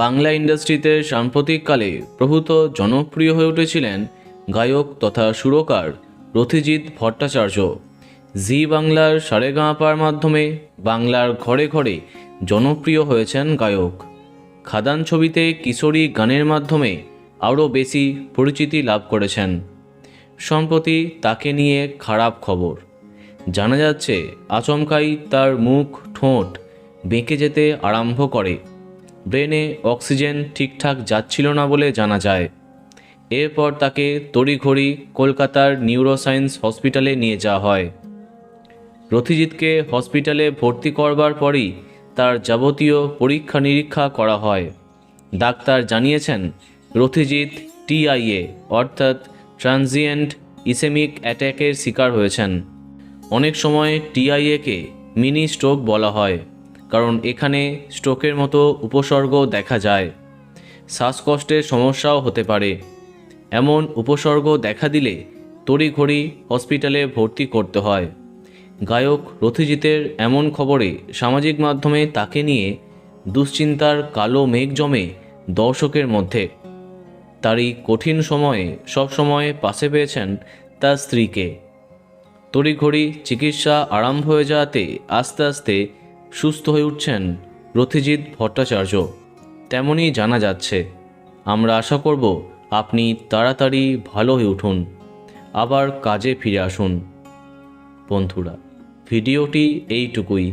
বাংলা ইন্ডাস্ট্রিতে সাম্প্রতিককালে প্রভূত জনপ্রিয় হয়ে উঠেছিলেন গায়ক তথা সুরকার রথিজিৎ ভট্টাচার্য। জি বাংলার সারেগামাপার মাধ্যমে বাংলার ঘরে ঘরে জনপ্রিয় হয়েছেন গায়ক। খাদান ছবিতে কিশোরী গানের মাধ্যমে আরও বেশি পরিচিতি লাভ করেছেন। সম্প্রতি তাকে নিয়ে খারাপ খবর। জানা যাচ্ছে আচমকাই তার মুখ ঠোঁট বেঁকে যেতে আরম্ভ করে। ব্রেনে অক্সিজেন ঠিকঠাক যাচ্ছিল না বলে জানা যায়। এরপর তাকে তড়িঘড়ি কলকাতার নিউরোসায়েন্স হসপিটালে নিয়ে যাওয়া হয়। রথিজিৎকে হসপিটালে ভর্তি করবার পরই তার যাবতীয় পরীক্ষা নিরীক্ষা করা হয়। ডাক্তার জানিয়েছেন রথিজিৎ টিআইএ অর্থাৎ ট্রানজিয়েন্ট ইসেমিক অ্যাট্যাকের শিকার হয়েছেন। অনেক সময় টিআইএকে মিনি স্ট্রোক বলা হয়, কারণ এখানে স্ট্রোকের মতো উপসর্গ দেখা যায়। শ্বাসকষ্টের সমস্যাও হতে পারে। এমন উপসর্গ দেখা দিলে তড়িঘড়ি হসপিটালে ভর্তি করতে হয়। গায়ক রথিজিতের এমন খবরে সামাজিক মাধ্যমে তাকে নিয়ে দুশ্চিন্তার কালো মেঘ জমে দর্শকের মধ্যে। তারই কঠিন সময়ে সবসময় পাশে পেয়েছেন তার স্ত্রীকে। তড়িঘড়ি চিকিৎসা আরম্ভ হয়ে যাওয়াতে আস্তে আস্তে সুস্থ হয়ে উঠছেন রথিজিৎ ভট্টাচার্য, তেমনই জানা যাচ্ছে। আমরা আশা করব আপনি তাড়াতাড়ি ভালো হয়ে উঠুন, আবার কাজে ফিরে আসুন। বন্ধুরা, ভিডিওটি এইটুকুই।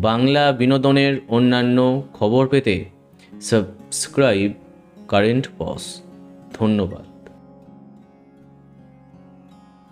বাংলা বিনোদনের অন্যান্য খবর পেতে সাবস্ক্রাইব কারেন্ট পজ। ধন্যবাদ।